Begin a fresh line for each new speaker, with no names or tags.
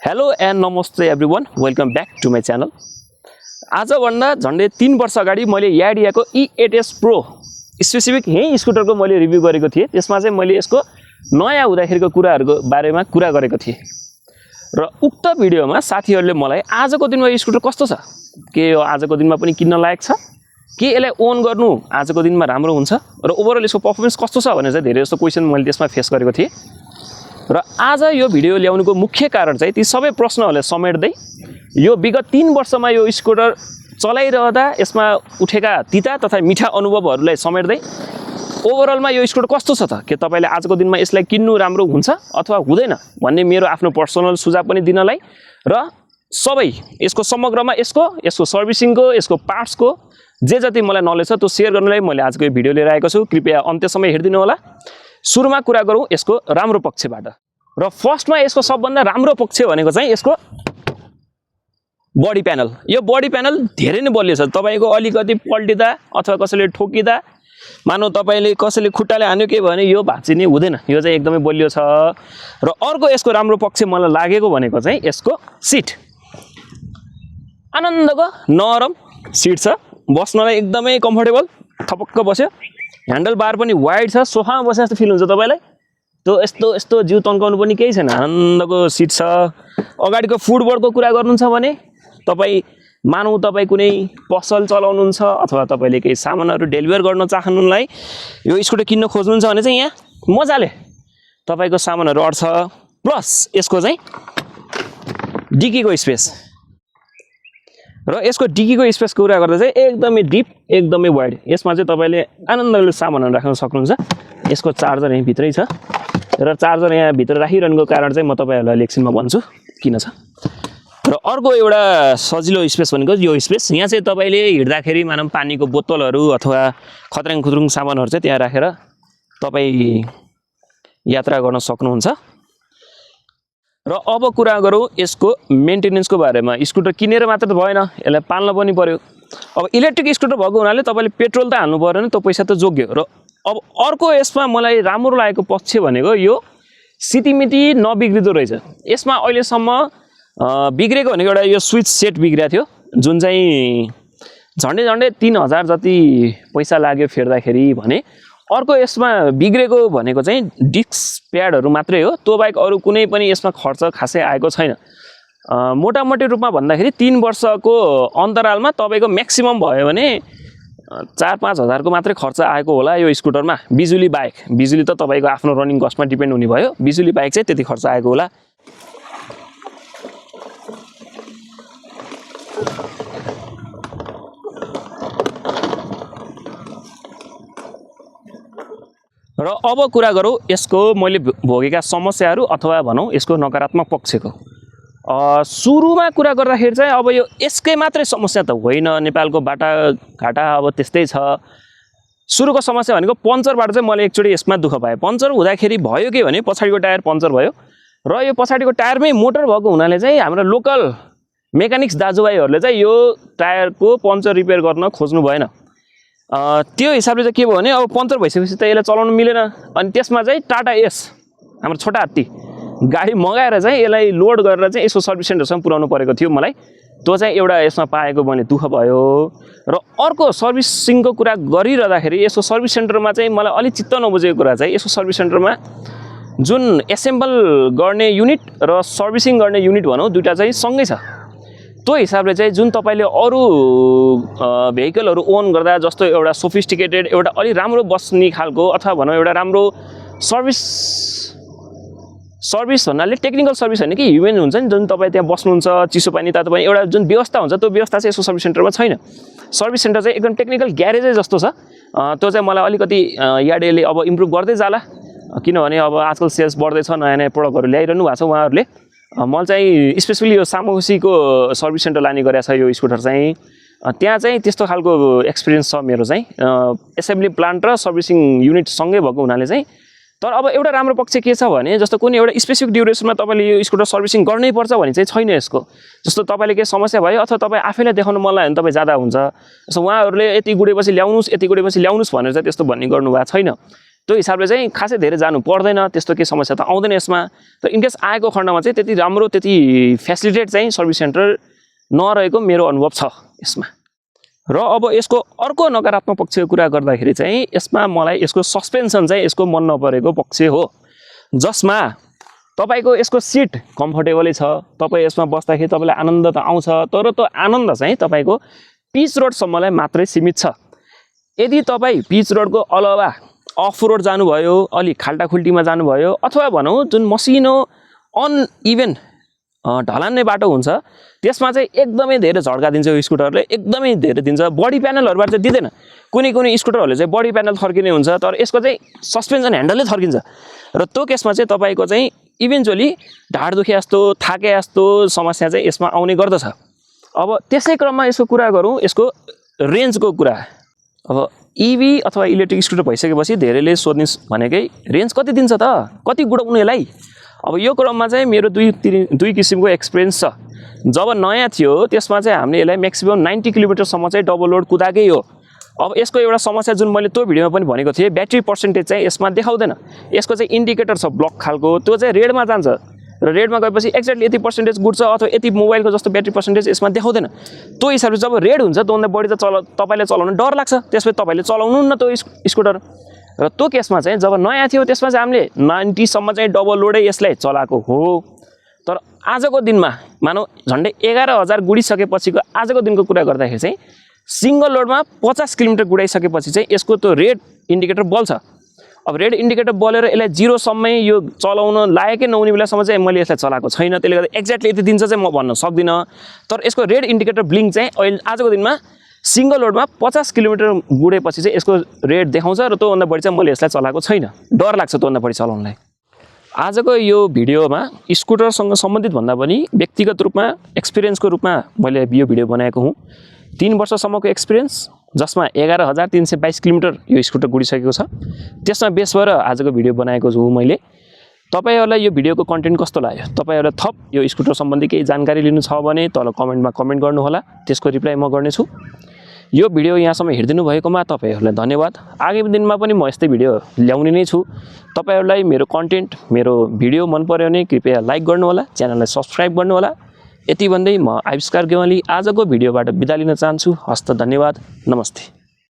Hello and namaste everyone, welcome back to my channel. आजभन्दा झन्डै 3 वर्ष अगाडि मैले याडियाको E8S Pro स्पेसिफिक यही स्कुटरको मैले रिभ्यू गरेको थिएँ। त्यसमा चाहिँ मैले यसको नयाँ हुँदाखेरिको कुराहरूको बारेमा कुरा गरेको थिएँ र उक्त भिडियोमा साथीहरूले मलाई आजको दिनमा यो स्कुटर कस्तो छ, के यो आजको दिनमा पनि किन्न लायक छ, के यसलाई ओन गर्नु आजको दिनमा राम्रो हुन्छ र ओभरअल यसको पर्फर्मेन्स कस्तो छ भनेर चाहिँ धेरै जस्तो क्वेसन मैले त्यसमा फेस गरेको थिएँ। र आज यो भिडियो ल्याउनुको मुख्य कारण चाहिँ ती सबै प्रश्नहरूलाई समेट्दै यो विगत 3 वर्षमा यो स्कुटर चलाइरहँदा यसमा उठेका तिता तथा मिठा अनुभवहरूलाई समेट्दै ओभरअलमा यो स्कुटर कस्तो छ त, के तपाईले आजको दिनमा यसलाई किन्नु राम्रो हुन्छ अथवा हुँदैन भन्ने मेरो आफ्नो पर्सनल सुझाव पनि दिनलाई र सबै यसको समग्रमा यसको सर्भिसिङको, यसको पार्ट्सको जे जति मलाई नलेज छ त्यो सेयर गर्नलाई मैले आजको यो भिडियो लिएर आएको छु। कृपया अन्त्यसम्म हेरिदिनु होला। सुरुमा कुरा गरौँ यसको राम्रो पक्षबाट र फर्स्टमा यसको सबभन्दा राम्रो पक्ष भनेको चाहिँ यसको बडी प्यानल। यो बडी प्यानल धेरै नै बलियो छ। तपाईको अलिकति पल्टिदा अथवा कसैले ठोकिदा, मानौ तपाईले कसैले खुट्टाले हान्यो के भने यो भाँचिने हुँदैन। यो चाहिँ एकदमै बलियो छ। र अर्को यसको राम्रो पक्ष मलाई लागेको भनेको चाहिँ यसको सिट। आनन्दको नरम सिट छ, बस्नलाई एकदमै कम्फर्टेबल, थपक्क बस्यो। ह्यान्डल बार पनि वाइड छ, सोफामा बसे जस्तो फिल हुन्छ तपाईलाई। त्यो यस्तो जिउ तन्काउनु पनि केही छैन, आनन्दको सिट छ। अगाडिको फुटबोर्डको कुरा गर्नुहुन्छ भने तपाई मानौ तपाई कुनै पसल चलाउनुहुन्छ अथवा तपाईले केही सामानहरू डेलिभर गर्न चाहनुलाई यो स्कुटर किन्न खोज्नुहुन्छ भने चाहिँ यहाँ मजाले तपाईको सामानहरू अट्छ। प्लस यसको चाहिँ डिकीको स्पेस र यसको डिकीको स्पेसको कुरा गर्दा चाहिँ एकदमै डिप, एकदमै वाइड। यसमा चाहिँ तपाईले आनन्दले सामानहरू राख्न सक्नुहुन्छ। यसको चार्जर यही भित्रै छ र चार्जर यहाँ भित्र राखिरहनुको कारण चाहिँ म तपाईहरुलाई एकछिनमा भन्छु किन छ। र अर्को एउटा सजिलो स्पेस भनेको यो स्पेस। यहाँ चाहिँ तपाईले हिँड्दाखेरि मानौ पानीको बोतलहरू अथवा खत्रङ खुत्रुङ सामानहरू चाहिँ त्यहाँ राखेर तपाई यात्रा गर्न सक्नुहुन्छ। र अब कुरा गरौँ यसको मेन्टेनेन्सको बारेमा। स्कुटर किनेर मात्र त भएन, यसलाई पाल्न पनि पर्यो। अब इलेक्ट्रिक स्कुटर भएको हुनाले तपाईले पेट्रोल त हाल्नु पर्यो नि, त्यो पैसा त जोग्यो। र अब अर्को यसमा मलाई राम्रो लागेको पक्ष भनेको यो सिटिमिटी नबिग्रिदो रहेछ। यसमा अहिलेसम्म बिग्रेको भनेको एउटा यो स्विच सेट बिग्रेको थियो, जुन चाहिँ झन्डै 3000 जति पैसा लाग्यो फेर्दाखेरि भने। अर्को यसमा बिग्रेको भनेको चाहिँ डिस्क प्याडहरू मात्रै हो। त्यो बाहेक अरू कुनै पनि यसमा खर्च खासै आएको छैन। मोटामोटी रूपमा भन्दाखेरि 3 वर्षको अन्तरालमा तपाईको म्याक्सिमम भयो भने 4-5 हजारको मात्रै खर्च आएको होला यो स्कुटरमा, बिजुली बाहेक। बिजुली त तपाईको आफ्नो रनिङ कस्टमा डिपेन्ड हुने भयो, बिजुली बाहेक चाहिँ त्यति खर्च आएको होला। र अब कुरा गरौँ यसको मैले भोगेका समस्याहरू अथवा भनौँ यसको नकारात्मक पक्षको। सुरुमा कुरा गर्दाखेरि चाहिँ अब यो यसकै मात्रै समस्या त होइन, नेपालको बाटाघाटा अब त्यस्तै छ। सुरुको समस्या भनेको पङ्चरबाट चाहिँ मैले एकचोटि यसमा दुःख पाएँ। पङ्चर हुँदाखेरि भयो के भने पछाडिको टायर पङ्चर भयो र यो पछाडिको टायरमै मोटर भएको हुनाले चाहिँ हाम्रो लोकल मेकानिक्स दाजुभाइहरूले चाहिँ यो टायरको पङ्चर रिपेयर गर्न खोज्नु भएन। त्यो हिसाबले चाहिँ के भयो भने अब पङ्चर भइसकेपछि त यसलाई चलाउनु मिलेन। अनि त्यसमा चाहिँ टाटा एस, हाम्रो छोटा हात्ती गाडी मगाएर चाहिँ यसलाई लोड गरेर चाहिँ यसको सर्भिस सेन्टरसम्म पुर्याउनु परेको थियो मलाई। त्यो चाहिँ एउटा यसमा पाएको भने दुःख भयो। र अर्को सर्भिसिङको कुरा गरिरहँदाखेरि यसको सर्भिस सेन्टरमा चाहिँ मलाई अलिक चित्त नबुझेको कुरा चाहिँ यसको सर्भिस सेन्टरमा जुन एसेम्बल गर्ने युनिट र सर्भिसिङ गर्ने युनिट भनौँ दुईवटा चाहिँ सँगै छ। त्यो हिसाबले चाहिँ जुन तपाईले अरू भेहिकलहरू ओन गर्दा जस्तो एउटा सोफिस्टिकेटेड, एउटा अलि राम्रो बस्ने खालको अथवा भनौँ एउटा राम्रो सर्भिस भन्नाले टेक्निकल सर्भिस होइन कि ह्युमन हुन्छ नि, जुन तपाईँ त्यहाँ बस्नुहुन्छ, चिसो पानी तातो पानी एउटा जुन व्यवस्था हुन्छ त्यो व्यवस्था चाहिँ यसको सर्भिस सेन्टरमा छैन। सर्भिस सेन्टर चाहिँ एकदम टेक्निकल ग्यारेजै जस्तो छ। त्यो चाहिँ मलाई अलिकति याडले अब इम्प्रुभ गर्दै जाला, किनभने अब आजकल सेल्स बढ्दैछ, नयाँ नयाँ प्रडक्टहरू ल्याइरहनु भएको छ उहाँहरूले। मलाई चाहिँ स्पेसली यो सामोसीको सर्भिस सेन्टर लाने गरेको छ यो स्कुटर चाहिँ। त्यहाँ चाहिँ त्यस्तो खालको एक्सपिरियन्स छ मेरो चाहिँ, एसेम्बली प्लान्ट र सर्भिसिङ युनिट सँगै भएको हुनाले चाहिँ। तर अब एउटा राम्रो पक्ष के छ भने जस्तो कुनै एउटा स्पेसिफिक ड्युरेसनमा तपाईँले यो स्कुटर सर्भिसिङ गर्नै पर्छ भने चाहिँ छैन यसको। जस्तो तपाईँले केही समस्या भयो अथवा तपाईँ आफैलाई देखाउनु मन लाग्यो भने तपाईँ जाँदा हुन्छ। जस्तो उहाँहरूले यति गुडेपछि ल्याउनुहोस्, यति गुडेपछि ल्याउनुहोस् भनेर चाहिँ त्यस्तो भन्ने गर्नुभएको छैन। त्यो हिसाबले चाहिँ खासै धेरै जानु पर्दैन, त्यस्तो केही समस्या त आउँदैन यसमा। तर इनकेस आएको खण्डमा चाहिँ त्यति राम्रो त्यति फेसिलिटेड चाहिँ सर्भिस सेन्टर नरहेको मेरो अनुभव छ यसमा। र अब यसको अर्को नकारात्मक पक्षको कुरा गर्दाखेरि चाहिँ यसमा मलाई यसको सस्पेन्सन चाहिँ यसको मन नपरेको पक्ष हो, जसमा तपाईको यसको सिट कम्फर्टेबलै छ, तपाईँ यसमा बस्दाखेरि तपाईँलाई आनन्द त आउँछ, तर त्यो आनन्द चाहिँ तपाईँको पिच रोडसम्मलाई मात्रै सीमित छ। यदि तपाईँ पिच रोडको अलावा अफ रोड जानुभयो, अलि खाल्टाखुल्टीमा जानुभयो, अथवा भनौँ जुन मसिनो अनइभन ढलान्ने बाटो हुन्छ त्यसमा चाहिँ एकदमै धेरै झड्का दिन्छ यो स्कुटरले, एकदमै धेरै दिन्छ। बडी प्यानलहरूबाट चाहिँ दिँदैन, कुनै कुनै स्कुटरहरूले चाहिँ बडी प्यानल थर्किने हुन्छ, तर यसको चाहिँ सस्पेन्सन ह्यान्डलले थर्किन्छ। र त्यो केसमा चाहिँ तपाईँको चाहिँ इभेन्चुअली ढाड दुखे जस्तो थाके जस्तो समस्या चाहिँ यसमा आउने गर्दछ। अब त्यसै क्रममा यसको कुरा गरौँ, यसको रेन्जको कुरा। अब इभी अथवा इलेक्ट्रिक स्कुटर भइसकेपछि धेरैले सोध्ने भनेकै रेन्ज कति दिन्छ त, कति गुडाउनु यसलाई। अब यो क्रममा चाहिँ मेरो दुई किसिमको एक्सपिरियन्स छ। जब नयाँ थियो त्यसमा चाहिँ हामीले यसलाई म्याक्सिमम 90 किलोमिटरसम्म चाहिँ डबल लोड कुदाएकै हो। अब यसको एउटा समस्या जुन मैले त्यो भिडियोमा पनि भनेको थिएँ, ब्याट्री पर्सेन्टेज चाहिँ यसमा देखाउँदैन। यसको चाहिँ इन्डिकेटर छ ब्लक खालको, त्यो चाहिँ रेडमा जान्छ र रेडमा गएपछि एक्ज्याक्टली यति पर्सेन्टेज गुड्छ अथवा यति मोबाइलको जस्तो ब्याट्री पर्सेन्टेज यसमा देखाउँदैन। त्यो हिसाबले जब रेड हुन्छ त्योभन्दा बढी त तपाईँले चलाउन डर लाग्छ, त्यसपछि तपाईँले चलाउनु न त्यो स्कुटर। र त्यो केसमा चाहिँ जब नयाँ थियो त्यसमा चाहिँ हामीले 90 सम्म चाहिँ डबल लोडै यसलाई चलाएको हो। तर आजको दिनमा मानौ झन्डै 11,000 गुडिसकेपछिको आजको दिनको कुरा गर्दाखेरि चाहिँ सिङ्गल लोडमा 50 किलोमिटर गुडाइसकेपछि चाहिँ यसको त्यो रेड इन्डिकेटर बल्छ। अब रेड इन्डिकेटर बलेर यसलाई 0 सम्मै यो चलाउन लायकै नहुने बेलासम्म चाहिँ मैले यसलाई चलाएको छैन, त्यसले गर्दा एक्ज्याक्टली यति दिन्छ चाहिँ म भन्न सक्दिनँ। तर यसको रेड इन्डिकेटर ब्लिङ्क चाहिँ अहिले आजको दिनमा सिङ्गल लोडमा 50 किलोमिटर गुडेपछि चाहिँ यसको रेड देखाउँछ र त्योभन्दा बढी चाहिँ मैले यसलाई चलाएको छैन, डर लाग्छ त्योभन्दा बढी चलाउनलाई। आजको यो भिडियोमा स्कुटरसँग सम्बन्धित भन्दा पनि व्यक्तिगत रूपमा एक्सपिरियन्सको रूपमा मैले यो भिडियो बनाएको हुँ। 3 वर्षसम्मको एक्सपिरियन्स, जसमा 11,322 किलोमिटर यो स्कुटर गुडिसकेको छ, त्यसमा बेस भएर आजको भिडियो बनाएको छु मैले। तपाईहरुलाई यो भिडियोको कन्टेन्ट कस्तो लाग्यो, तपाईहरुलाई थप यो स्कुटर सम्बन्धी केही जानकारी लिनु छ भने तल कमेन्टमा कमेन्ट गर्नु होला, त्यसको रिप्लाई म गर्नेछु। यो भिडियो यहाँसम्म हेर्दिनु भएकोमा तपाईहरुलाई धन्यवाद। आगामी दिनमा पनि म यस्तै भिडियो ल्याउने नै छु। तपाईहरुलाई मेरो कन्टेन्ट, मेरो भिडियो मन पर्यो भने कृपया लाइक गर्नु होला, च्यानललाई सब्स्क्राइब गर्नु होला। यति भन्दै म आविष्कार गेवाली आजको भिडियोबाट बिदा लिन चाहन्छु। हस्त धन्यवाद, नमस्ते।